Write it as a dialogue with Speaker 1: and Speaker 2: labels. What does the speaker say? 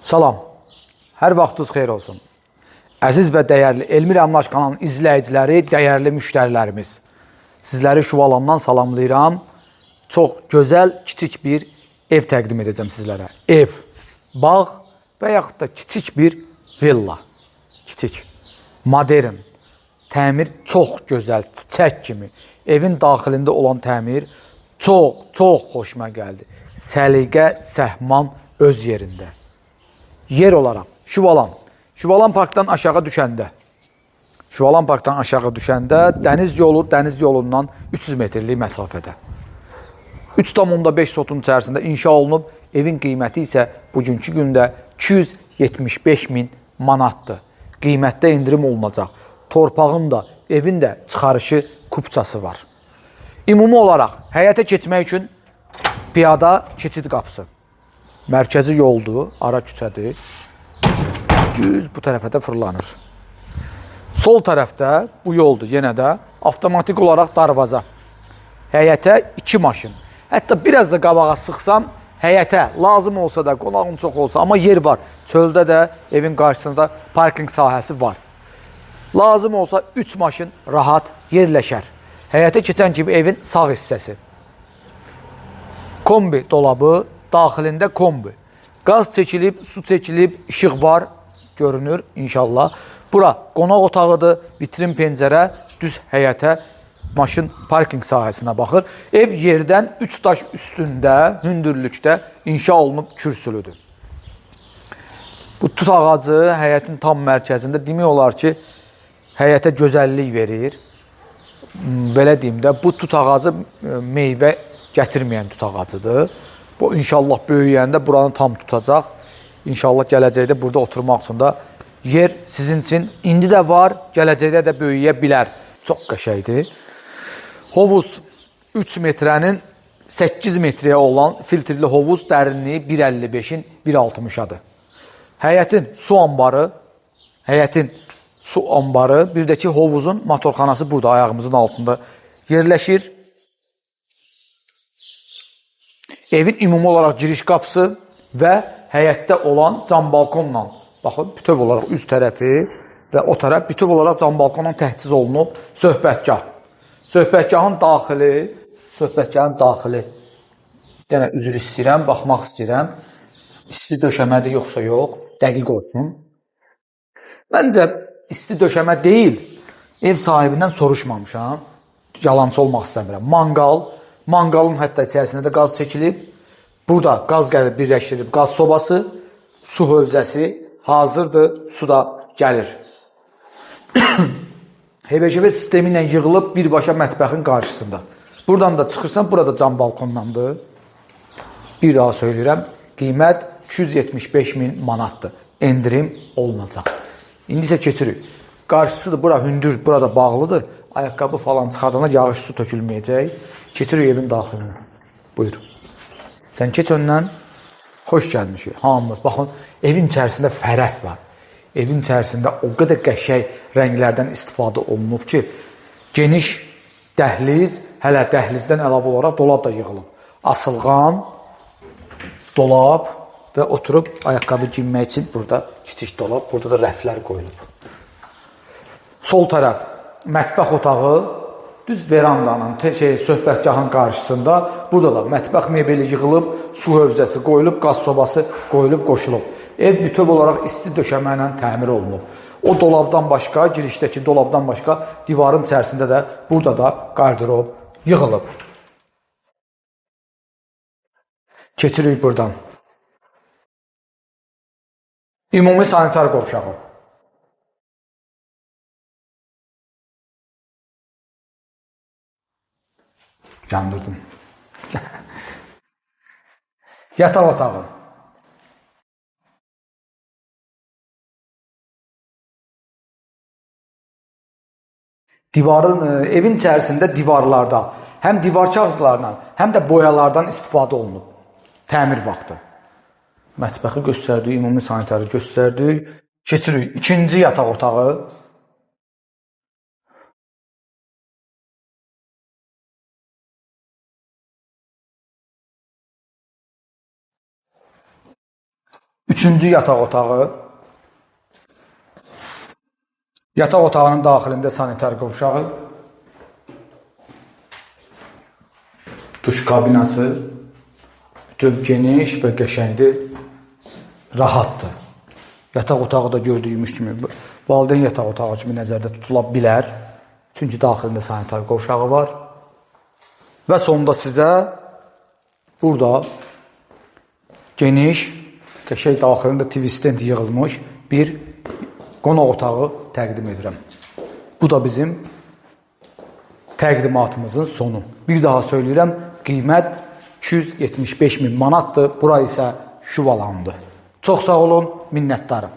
Speaker 1: Salam, hər vaxtınız xeyir olsun. Əziz və dəyərli Elmir Əmlak kanalının izləyiciləri, dəyərli müştərilərimiz. Sizləri Şuvalandan salamlayıram. Çox gözəl, kiçik bir ev təqdim edəcəm sizlərə. Ev, bağ və yaxud da kiçik bir villa. Kiçik, modern, təmir çox gözəl, çiçək kimi. Evin daxilində olan təmir çox xoşuma gəldi. Səliqə, səhman öz yerində. Yer olaraq Şuvalan. Şuvalan parkdan aşağı düşəndə dəniz yolundan 300 metrlik məsafədə. 3,5 sotun içərisində inşa olunub, evin qiyməti isə bugünkü gündə 275.000 manatdır. Qiymətdə indirim olunacaq. Torpağın da, evin də çıxarışı kupçası var. Ümumi olaraq həyətə keçmək üçün piyada keçid qapısı. Mərkəzi yoldur, ara küçədir. Düz bu tərəfə də fırlanır. Sol tərəfdə bu yoldur, yenə də avtomatik olaraq darvaza. Həyətə 2 maşın. Hətta biraz da qabağa sıxsam, həyətə lazım olsa da, qonağım çox olsa, amma yer var. Çöldə də evin qarşısında parking sahəsi var. Lazım olsa 3 maşın rahat yerləşər. Həyətə keçən kimi evin sağ hissəsi. Kombi dolabı, daxilində kombi. Qaz çəkilib, su çəkilib, işıq var, görünür inşallah. Bura qonaq otağıdır, vitrin pəncərə, düz həyətə, maşın parking sahəsinə baxır. Ev yerdən 3 daş üstündə, hündürlükdə inşa olunub kürsülüdür. Bu tut ağacı həyətin tam mərkəzində demək olar ki, həyətə gözəllik verir. Belə deyim də, bu tut ağacı meyvə gətirməyən tut ağacıdır. Bu inşallah böyüyəndə buranı tam tutacaq. İnşallah gələcəkdə burada oturmaq üçün də yer sizin üçün indi də var, gələcəkdə də böyüyə bilər. Çox qəşəngdir. Hovuz 3 metrənin 8 metrəyə olan filtrli hovuz dərinliyi 1,55-in 1,60-adır. Həyətin su ambarı, bir də ki hovuzun motorxanası burada ayağımızın altında yerləşir. Evin ümumi olaraq giriş qapısı və həyətdə olan cam balkonla, baxın, bütöv olaraq üz tərəfi və o tərəf bütöv olaraq cam balkonla təhciz olunub söhbətgah. Söhbətgahın daxili, yenə üzr istəyirəm, baxmaq istəyirəm. İsti döşəmədir, yoxsa yox, dəqiq olsun. Məncə, isti döşəmə deyil, ev sahibindən soruşmamışam, yalancı olmaq istəmirəm. Manqalın hətta içərisində də qaz çəkilib, burada qaz gəlib birləşdirilib, qaz sobası, su hövzəsi hazırdır, su da gəlir. HVŞV sistemi ilə yığılıb birbaşa mətbəxin qarşısında. Buradan da çıxırsan, burada cam balkondandır. Bir daha söyləyirəm, qiymət 275.000 manatdır. Endirim olunacaq. İndi isə keçirik. Qarşısıdır, bura hündür, burada bağlıdır. Ayaqqabı falan çıxardana yağış su tökülməyəcək. Keçirik evin daxilinə. Buyur. Sən keç öndən, xoş gəlmişik. Hamımız, baxın, evin içərisində fərəh var. Evin içərisində o qədər qəşəng rənglərdən istifadə olunub ki, geniş dəhliz, hələ dəhlizdən əlavə olaraq dolab da yığılıb. Asılğan, dolab və oturub ayaqqabı giyinmək üçün burada kiçik dolab, burada da rəflər qoyulub. Sol tərəf, mətbəx otağı, düz verandanın, söhbətgahın qarşısında, burada da mətbəx mebeli yığılıb, su hövzəsi qoyulub, qaz sobası qoyulub, qoşulub. Ev bütöv olaraq isti döşəmə ilə təmir olunub. O dolabdan başqa, girişdəki dolabdan başqa, divarın içərisində də, burada da qardırob yığılıb. Keçirik buradan. Ümumi sanitar qovşağı. Yandırdım. Yataq otağı. Evin içərisində divarlardan, həm divar kağızlarından, həm də boyalardan istifadə olunub. Təmir vaxtı. Mətbəxi göstərdik, ümumi sanitarı göstərdik. Keçirik. İkinci yataq otağı. Üçüncü yataq otağı. Yataq otağının daxilində sanitar qovşağı, duş kabinası, bütöv geniş və qəşəngdir, rahatdır. Yataq otağı da gördüyümüz kimi, valideyn yataq otağı kimi nəzərdə tutula bilər. Çünki daxilində sanitar qovşağı var. Və sonunda sizə burada geniş, qəşəng daxilində TV stand yığılmış bir qonaq otağı təqdim edirəm. Bu da bizim təqdimatımızın sonu. Bir daha söyləyirəm, qiymət 275 min manatdır. Bura isə şuvalandı. Çox sağ olun, minnətdarım.